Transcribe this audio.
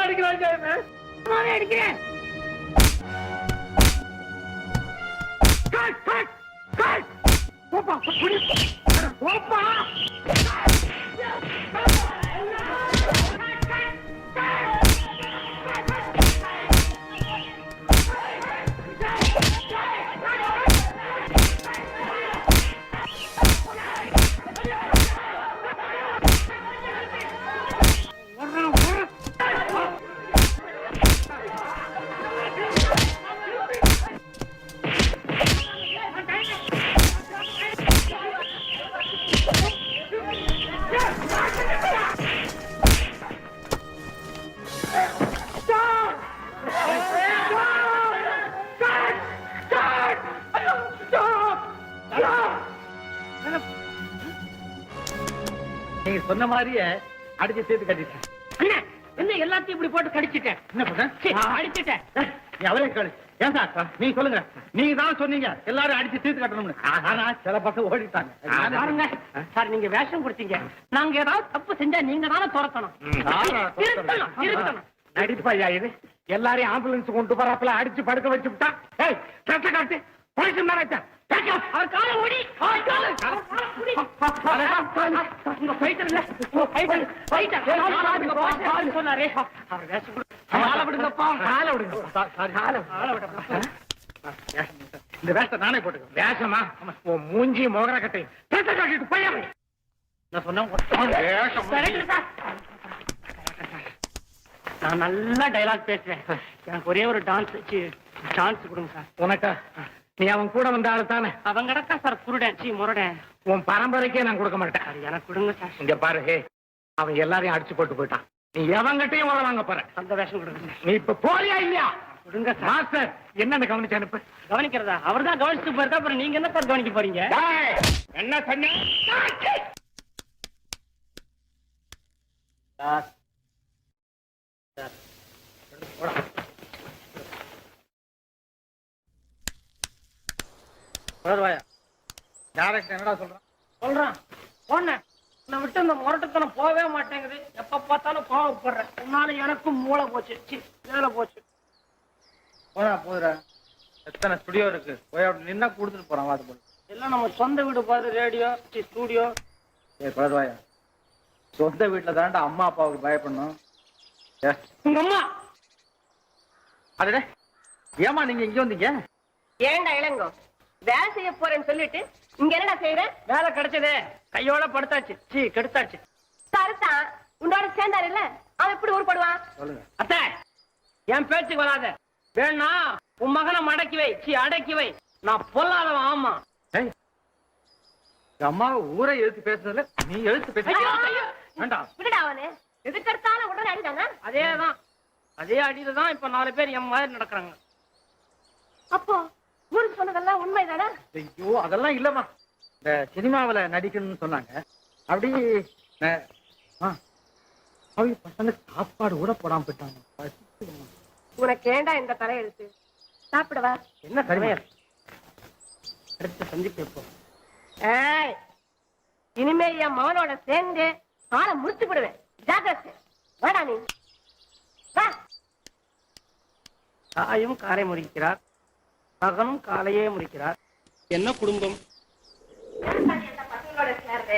அடிக்கிறான். அடிக்கிறேன். போப்பா போப்பா. நீங்க சொன்ன மாதிரியே அடிச்சு சேர்த்து கட்டிட்டேன். என்ன எல்லாத்தையும் இப்படி போட்டு கடிச்சிட்டேன். என்ன பண்ண அடிச்சிட்டேன். நீ அவரே கேளு. ஏன் சார் நீங்க சொல்லுங்க. நீங்க தான் சொன்னீங்க எல்லாரும் அடிச்சு தீர்த்து கட்டணும்னு. ஆனா சில பக்கம் ஓடிட்டாங்க. பாருங்க சார், நீங்க வேஷம் கொடுத்தீங்க. நாங்க ஏதாவது தப்பு செஞ்சா நீங்க தானே துரத்தணும். நடிப்பையா இது? எல்லாரையும் ஆம்புலன்ஸ் கொண்டு போறாப்புல அடிச்சு படுக்க வச்சு விட்டா. ஏய் கட்ட காட்டு போலீஸ் தானே. அவர் காலை ஓடி சொன்னாரே. இந்த வேஷத்தை நானே போட்டுக்க. வேஷமா மூஞ்சி மோகர கட்டை காட்டிட்டு போய் நான் சொன்னேன். நான் நல்லா டைலாக் பேசுறேன். எனக்கு ஒரே ஒரு டான்ஸ் கொடுங்க சார். உனக்கா? நீ அவன் கூட வந்த ஆளு தானே? அவன் கிடக்கா சார் குருடன் முரடன். உன் பரம்பரைக்கே நான் கொடுக்க மாட்டேன். எனக்கு கொடுங்க சார். இங்க பாரு, அவன் எல்லாரையும் அடிச்சு போட்டு போயிட்டான். நீ எவங்கிட்டையும் உர வாங்க போற. அந்த வேஷம் கொடுங்க. நீ இப்ப போறியா இல்லையா? கொடுங்க மாஸ்டர். என்னன்னு கவனிச்சு அனுப்பு. கவனிக்கிறதா? அவர் தான் கவனிச்சு போயிருக்கா. அப்புறம் நீங்க என்ன சார் கவனிக்க போறீங்க? என்ன சொன்ன? என்னடா சொல்றான்? நான் விட்டு இந்த முரட்டுத்தனம் போகவே மாட்டேங்குது. எப்ப பார்த்தாலும் கோவப்படுறேன். உன்னால எனக்கும் மூளை போச்சு. வேலை போச்சு. போதுரா. எத்தனை ஸ்டுடியோ இருக்கு. போய் அப்படி நின்னா கொடுத்துட்டு போறான். வாது போய் எல்லாம் நம்ம சொந்த வீடு பாரு. Radio studio. குழந்தைவாயா, சொந்த வீட்டுல தாண்டா அம்மா அப்பாவுக்கு பயப்படணும். உங்க அம்மா அதே ஏமா நீங்க இங்க வந்தீங்க? ஏண்டா இளங்கோ, வேலை செய்ய போறேன்னு சொல்லிட்டு இங்க என்னடா செய்யற? வேலை கிடைச்சதே, கையோட படுத்தாச்சு. கெடுத்தாச்சு. கருத்தான் உன்னோட சேர்ந்தாரு இல்ல, அவன் எப்படி ஊர்படுவான்? சொல்லுங்க அத்தை. என் பேச்சுக்கு வராத. வேணா உன் மகனை மடக்கி வை. அடக்கி வை. நான் பொல்லாதவன். ஆமா, அம்மா ஊரை எழுத்து பேசுறதுல நீ எழுத்து பேச வேண்டாம். விடுடா அவனு. எதுக்கு எடுத்தாலும் உடனே அடிதாங்க. அதேதான், அதே அடியில தான் இப்ப 4 பேர் என் மாதிரி நடக்கிறாங்க. அப்போ ஊருக்கு சொன்னதெல்லாம் உண்மைதானே? ஐயோ அதெல்லாம் இல்லம்மா. இந்த சினிமாவில நடிக்கணும்னு சொன்னாங்க. அப்படி பசங்க சாப்பாடு கூட போடாம போயிட்டாங்க. உனக்கு ஏண்டா இந்த தலையெழுத்து? சாப்பிடவா? என்ன சமையல்? அடுத்த சந்திப்பு எப்போ? ஏய், இனிமே என் மகனோட சேர்ந்து காலை முடிச்சு விடுவேன். ஜாக்கிரதை. வேடா நீ. தாயும் காலை முறிக்கிறார், மகனும் காலையே முறிக்கிறார். என்ன குடும்பம்? பசங்களோட சேர்ந்து